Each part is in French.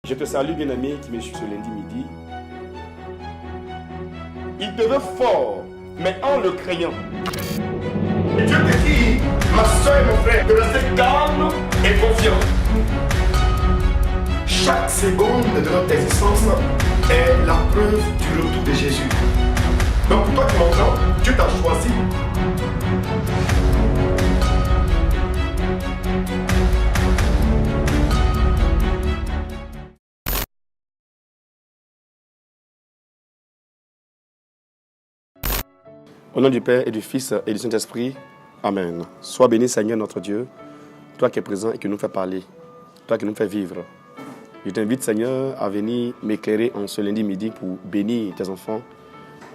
Je te salue, bien-aimé, qui me suit ce lundi midi. Il te veut fort, mais en le craignant. Dieu te dit, ma soeur et mon frère, de rester calme et confiant. Chaque seconde de notre existence est la preuve du retour de Jésus. Donc pour toi qui m'entends, Dieu t'a choisi. Au nom du Père et du Fils et du Saint-Esprit, Amen. Sois béni, Seigneur notre Dieu, toi qui es présent et qui nous fais parler, toi qui nous fais vivre. Je t'invite, Seigneur, à venir m'éclairer en ce lundi midi pour bénir tes enfants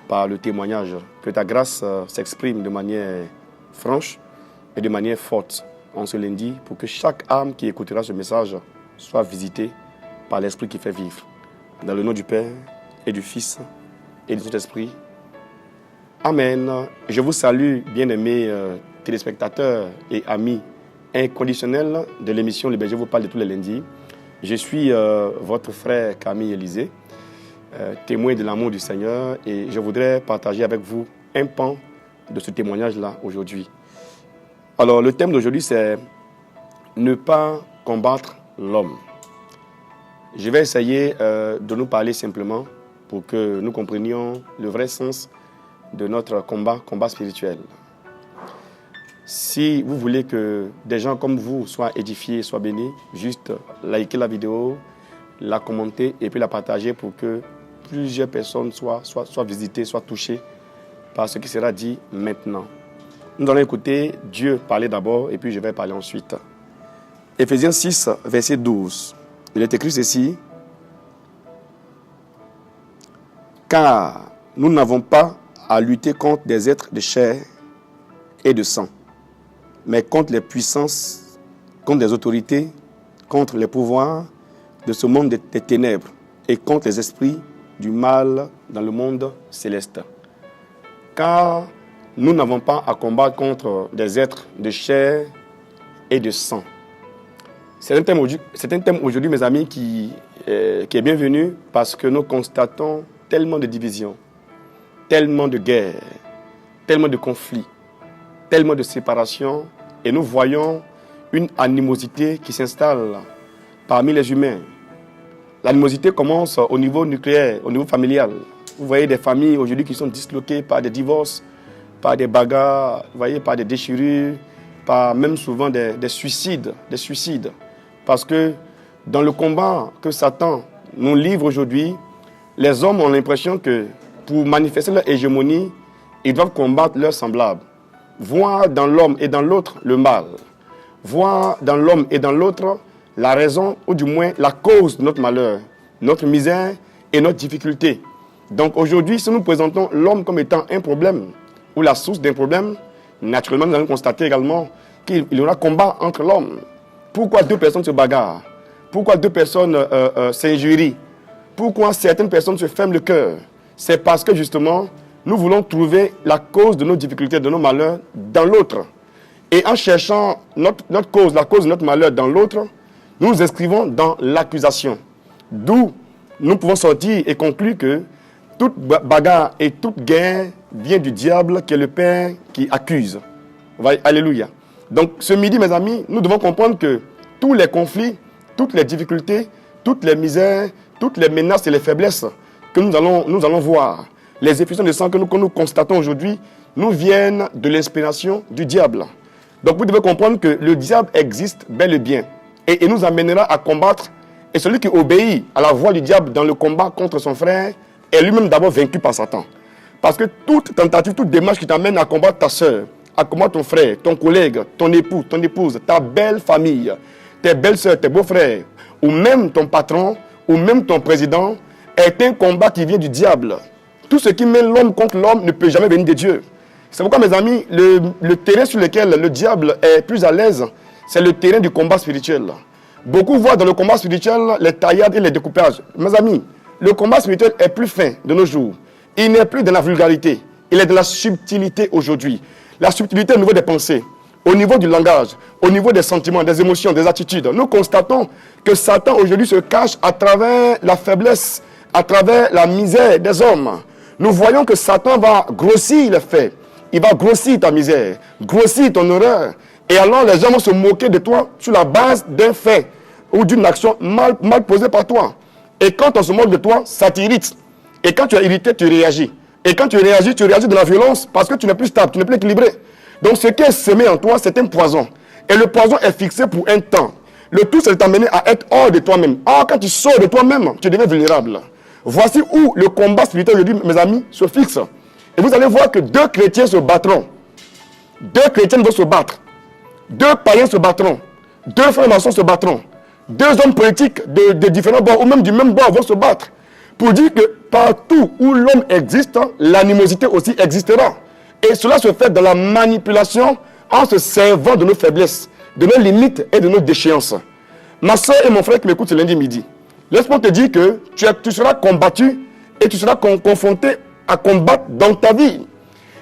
par le témoignage. Que ta grâce s'exprime de manière franche et de manière forte en ce lundi pour que chaque âme qui écoutera ce message soit visitée par l'Esprit qui fait vivre. Dans le nom du Père et du Fils et du Saint-Esprit, Amen. Je vous salue, bien-aimés téléspectateurs et amis inconditionnels de l'émission Le Berger vous parle de tous les lundis. Je suis votre frère Camille Élisée, témoin de l'amour du Seigneur, et je voudrais partager avec vous un pan de ce témoignage-là aujourd'hui. Alors, le thème d'aujourd'hui, c'est ne pas combattre l'homme. Je vais essayer de nous parler simplement pour que nous comprenions le vrai sens de notre combat spirituel. Si vous voulez que des gens comme vous soient édifiés, soient bénis, juste likez la vidéo, la commenter et puis la partager pour que plusieurs personnes soient visitées, soient touchées par ce qui sera dit maintenant. Nous allons écouter Dieu parler d'abord et puis je vais parler ensuite. Éphésiens 6, verset 12. Il est écrit ceci. Car nous n'avons pas à lutter contre des êtres de chair et de sang, mais contre les puissances, contre les autorités, contre les pouvoirs de ce monde des ténèbres et contre les esprits du mal dans le monde céleste. Car nous n'avons pas à combattre contre des êtres de chair et de sang. C'est un thème aujourd'hui, mes amis, qui est bienvenu parce que nous constatons tellement de divisions, tellement de guerres, tellement de conflits, tellement de séparations, et nous voyons une animosité qui s'installe parmi les humains. L'animosité commence au niveau nucléaire, au niveau familial. Vous voyez des familles aujourd'hui qui sont disloquées par des divorces, par des bagarres, vous voyez, par des déchirures, par même souvent des suicides. Parce que dans le combat que Satan nous livre aujourd'hui, les hommes ont l'impression que pour manifester leur hégémonie, ils doivent combattre leurs semblables. Voir dans l'homme et dans l'autre le mal. Voir dans l'homme et dans l'autre la raison, ou du moins la cause de notre malheur, notre misère et notre difficulté. Donc aujourd'hui, si nous présentons l'homme comme étant un problème, ou la source d'un problème, naturellement nous allons constater également qu'il y aura combat entre l'homme. Pourquoi deux personnes se bagarrent? Pourquoi deux personnes s'injurient? Pourquoi certaines personnes se ferment le cœur? C'est parce que justement, nous voulons trouver la cause de nos difficultés, de nos malheurs dans l'autre. Et en cherchant notre cause, la cause de notre malheur dans l'autre, nous nous inscrivons dans l'accusation. D'où nous pouvons sortir et conclure que toute bagarre et toute guerre vient du diable qui est le Père qui accuse. Alléluia. Donc ce midi, mes amis, nous devons comprendre que tous les conflits, toutes les difficultés, toutes les misères, toutes les menaces et les faiblesses que nous allons voir, les effusions de sang que nous constatons aujourd'hui, nous viennent de l'inspiration du diable. Donc vous devez comprendre que le diable existe bel et bien et il nous amènera à combattre. Et celui qui obéit à la voix du diable dans le combat contre son frère est lui-même d'abord vaincu par Satan. Parce que toute tentative, toute démarche qui t'amène à combattre ta soeur, à combattre ton frère, ton collègue, ton époux, ton épouse, ta belle famille, tes belles soeurs, tes beaux-frères, ou même ton patron, ou même ton président, est un combat qui vient du diable. Tout ce qui met l'homme contre l'homme ne peut jamais venir de Dieu. C'est pourquoi, mes amis, le terrain sur lequel le diable est plus à l'aise, c'est le terrain du combat spirituel. Beaucoup voient dans le combat spirituel les taillades et les découpages. Mes amis, le combat spirituel est plus fin de nos jours. Il n'est plus dans la vulgarité, il est dans la subtilité aujourd'hui. La subtilité au niveau des pensées, au niveau du langage, au niveau des sentiments, des émotions, des attitudes. Nous constatons que Satan aujourd'hui se cache à travers la faiblesse, à travers la misère des hommes. Nous voyons que Satan va grossir les faits. Il va grossir ta misère, grossir ton horreur. Et alors les gens vont se moquer de toi sur la base d'un fait ou d'une action mal posée par toi. Et quand on se moque de toi, ça t'irrite. Et quand tu es irrité, tu réagis. Et quand tu réagis de la violence parce que tu n'es plus stable, tu n'es plus équilibré. Donc ce qui est semé en toi, c'est un poison. Et le poison est fixé pour un temps. Le tout, c'est de t'amener à être hors de toi-même. Or, quand tu sors de toi-même, tu deviens vulnérable. Voici où le combat spirituel aujourd'hui, mes amis, se fixe. Et vous allez voir que 2 chrétiens se battront. 2 chrétiens vont se battre. 2 païens se battront. 2 francs-maçons se battront. 2 hommes politiques de différents bords ou même du même bord vont se battre. Pour dire que partout où l'homme existe, l'animosité aussi existera. Et cela se fait dans la manipulation en se servant de nos faiblesses, de nos limites et de nos déchéances. Ma soeur et mon frère qui m'écoutent ce lundi midi, laisse-moi te dire que tu seras combattu et tu seras confronté à combattre dans ta vie.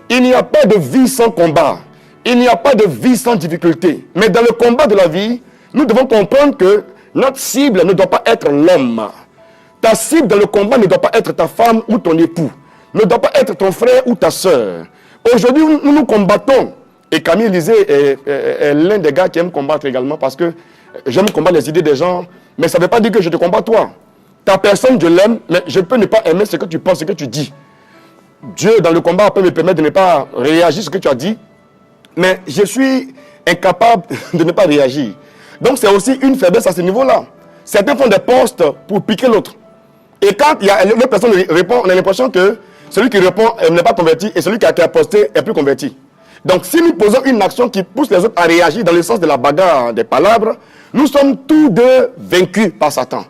Il n'y a pas de vie sans combat. Il n'y a pas de vie sans difficulté. Mais dans le combat de la vie, nous devons comprendre que notre cible ne doit pas être l'homme. Ta cible dans le combat ne doit pas être ta femme ou ton époux. Ne doit pas être ton frère ou ta soeur. Aujourd'hui, nous combattons. Et Camille Lisée est l'un des gars qui aime combattre également parce que j'aime combattre les idées des gens. Mais ça ne veut pas dire que je te combats toi. Ta personne, je l'aime, mais je peux ne pas aimer ce que tu penses, ce que tu dis. Dieu, dans le combat, peut me permettre de ne pas réagir à ce que tu as dit. Mais je suis incapable de ne pas réagir. Donc c'est aussi une faiblesse à ce niveau-là. Certains font des postes pour piquer l'autre. Et quand il y a une personne qui répond, on a l'impression que celui qui répond n'est pas converti et celui qui a posté est plus converti. Donc si nous posons une action qui pousse les autres à réagir dans le sens de la bagarre des palabres, nous sommes tous deux vaincus par Satan.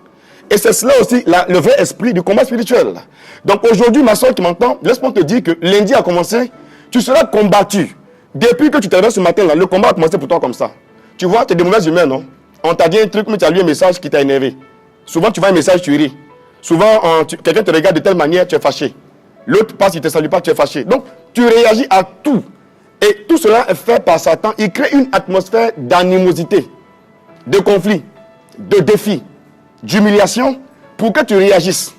Et c'est cela aussi le vrai esprit du combat spirituel. Donc aujourd'hui, ma soeur qui m'entend, laisse-moi te dire que lundi a commencé, tu seras combattu. Depuis que tu t'es réveillé ce matin-là, le combat a commencé pour toi comme ça. Tu vois, tu es de mauvaise humeur, non? On t'a dit un truc, mais tu as lu un message qui t'a énervé. Souvent, tu vois un message, tu ris. Souvent, quelqu'un te regarde de telle manière, tu es fâché. L'autre passe, il ne te salue pas, tu es fâché. Donc, tu réagis à tout. Et tout cela est fait par Satan. Il crée une atmosphère d'animosité, de conflit, de défi, d'humiliation pour que tu réagisses.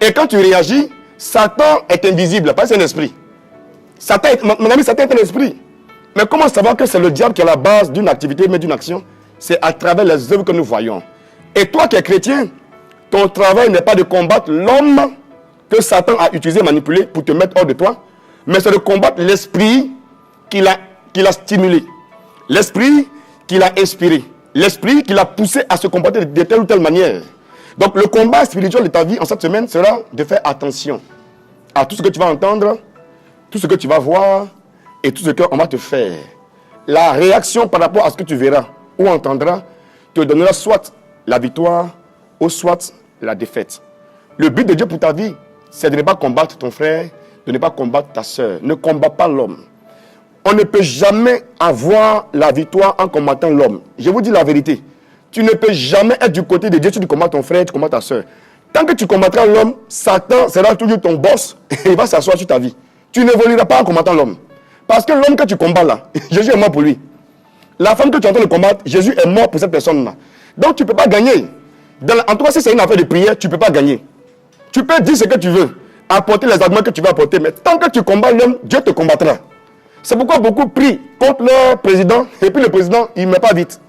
Et quand tu réagis, Satan est invisible, pas c'est un esprit. Mon ami, Satan est un esprit. Mais comment savoir que c'est le diable qui est à la base d'une activité, mais d'une action? C'est à travers les œuvres que nous voyons. Et toi qui es chrétien, ton travail n'est pas de combattre l'homme que Satan a utilisé, manipulé pour te mettre hors de toi, mais c'est de combattre l'esprit qu'il a stimulé, l'esprit qu'il a inspiré, l'esprit qu'il a poussé à se comporter de telle ou telle manière. Donc le combat spirituel de ta vie en cette semaine sera de faire attention à tout ce que tu vas entendre, tout ce que tu vas voir et tout ce qu'on va te faire. La réaction par rapport à ce que tu verras ou entendras te donnera soit la victoire ou soit la défaite. Le but de Dieu pour ta vie, c'est de ne pas combattre ton frère, de ne pas combattre ta soeur. Ne combat pas l'homme. On ne peut jamais avoir la victoire en combattant l'homme. Je vous dis la vérité. Tu ne peux jamais être du côté de Dieu si tu combats ton frère, tu combats ta soeur. Tant que tu combattras l'homme, Satan sera toujours ton boss et il va s'asseoir sur ta vie. Tu n'évolueras pas en combattant l'homme. Parce que l'homme que tu combats là, Jésus est mort pour lui. La femme que tu es en train de combattre, Jésus est mort pour cette personne-là. Donc tu ne peux pas gagner. En tout cas, si c'est une affaire de prière, tu ne peux pas gagner. Tu peux dire ce que tu veux, apporter les arguments que tu veux apporter, mais tant que tu combats l'homme, Dieu te combattra. C'est pourquoi beaucoup prient contre leur président, et puis le président, il ne met pas vite.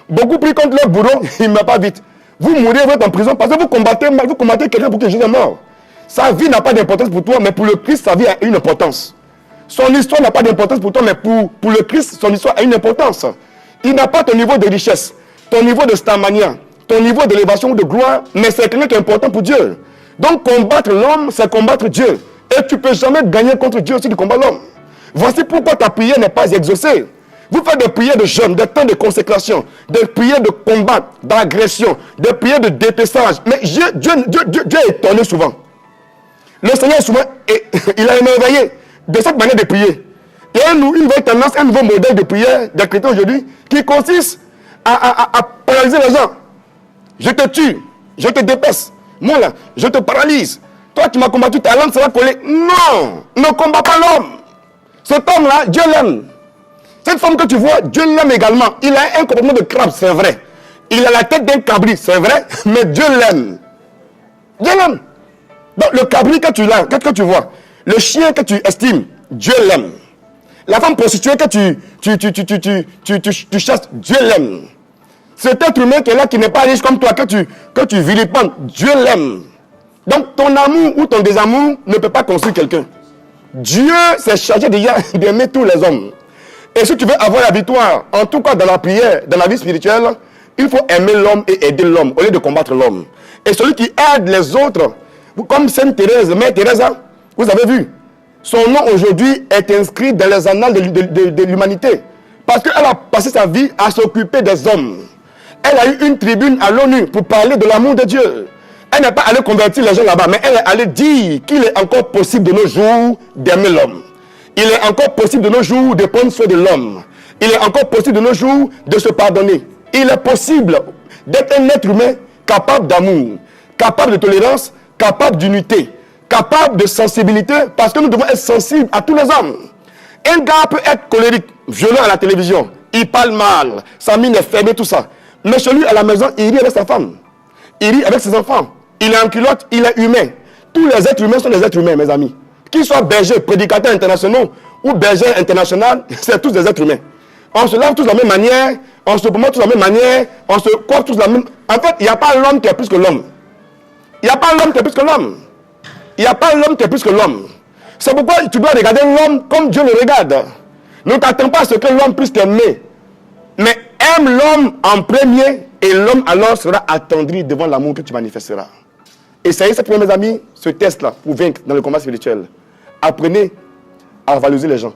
Beaucoup prient contre leur bourreau, il ne met pas vite. Vous mourrez, vous êtes en prison, parce que vous combattez quelqu'un pour que Jésus est mort. Sa vie n'a pas d'importance pour toi, mais pour le Christ, sa vie a une importance. Son histoire n'a pas d'importance pour toi, mais pour le Christ, son histoire a une importance. Il n'a pas ton niveau de richesse, ton niveau de starmania, ton niveau d'élévation ou de gloire, mais c'est quelqu'un qui est important pour Dieu. Donc combattre l'homme, c'est combattre Dieu. Et tu ne peux jamais gagner contre Dieu si tu combats l'homme. Voici pourquoi ta prière n'est pas exaucée. Vous faites des prières de jeûne, des temps de consécration, des prières de combat, d'agression, des prières de détestage. Mais Dieu est étonné souvent. Le Seigneur souvent, il a émerveillé de cette manière de prier. Il y a une nouvelle tendance, un nouveau modèle de prière des chrétiens aujourd'hui qui consiste à paralyser les gens. Je te tue, je te dépece. Moi là, je te paralyse. Toi qui m'as combattu, ta langue sera collée. Non, ne combat pas l'homme. Cet homme-là, Dieu l'aime. Cette femme que tu vois, Dieu l'aime également. Il a un comportement de crabe, c'est vrai. Il a la tête d'un cabri, c'est vrai, mais Dieu l'aime. Dieu l'aime. Donc le cabri que tu l'as, que tu vois, le chien que tu estimes, Dieu l'aime. La femme prostituée que tu chasses, Dieu l'aime. Cet être humain qui est là, qui n'est pas riche comme toi, que tu vilipendes, Dieu l'aime. Donc ton amour ou ton désamour ne peut pas construire quelqu'un. Dieu s'est chargé d'aimer tous les hommes. Et si tu veux avoir la victoire, en tout cas dans la prière, dans la vie spirituelle, il faut aimer l'homme et aider l'homme au lieu de combattre l'homme. Et celui qui aide les autres, comme Sainte Thérèse, Mère Thérèse, vous avez vu, son nom aujourd'hui est inscrit dans les annales de l'humanité. Parce qu'elle a passé sa vie à s'occuper des hommes. Elle a eu une tribune à l'ONU pour parler de l'amour de Dieu. Elle n'est pas allée convertir les gens là-bas, mais elle est allée dire qu'il est encore possible de nos jours d'aimer l'homme. Il est encore possible de nos jours de prendre soin de l'homme. Il est encore possible de nos jours de se pardonner. Il est possible d'être un être humain capable d'amour, capable de tolérance, capable d'unité, capable de sensibilité, parce que nous devons être sensibles à tous les hommes. Un gars peut être colérique, violent à la télévision, il parle mal, sa mine est fermée, tout ça. Mais chez lui, à la maison, il rit avec sa femme. Il rit avec ses enfants. Il est en culotte, il est humain. Tous les êtres humains sont des êtres humains, mes amis. Qu'ils soient bergers, prédicateurs internationaux ou bergers internationaux, c'est tous des êtres humains. On se lave tous de la même manière, on se promote tous de la même manière, on se coiffe tous de la même... En fait, il n'y a pas l'homme qui est plus que l'homme. Il n'y a pas l'homme qui est plus que l'homme. Il n'y a pas l'homme qui est plus que l'homme. C'est pourquoi tu dois regarder l'homme comme Dieu le regarde. Ne t'attends pas à ce que l'homme puisse t'aimer. Mais aime l'homme en premier et l'homme alors sera attendri devant l'amour que tu manifesteras. Essayez cette fois, mes amis, ce test-là pour vaincre dans le combat spirituel. Apprenez à valoriser les gens.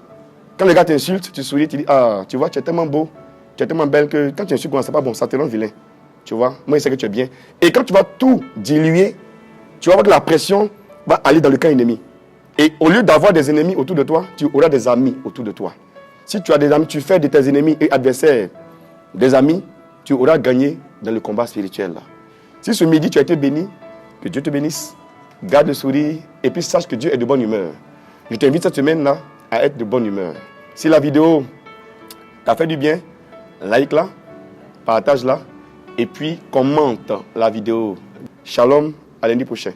Quand le gars t'insulte, tu souris, tu dis, ah, tu vois, tu es tellement beau, tu es tellement belle que quand tu insultes, c'est pas bon, ça te rend vilain. Tu vois, moi, je sais que tu es bien. Et quand tu vas tout diluer, tu vas voir que la pression va aller dans le camp ennemi. Et au lieu d'avoir des ennemis autour de toi, tu auras des amis autour de toi. Si tu as des amis, tu fais de tes ennemis et adversaires des amis, tu auras gagné dans le combat spirituel. Si ce midi tu as été béni, que Dieu te bénisse, garde le sourire et puis sache que Dieu est de bonne humeur. Je t'invite cette semaine-là à être de bonne humeur. Si la vidéo t'a fait du bien, like-la, partage-la et puis commente la vidéo. Shalom, à lundi prochain.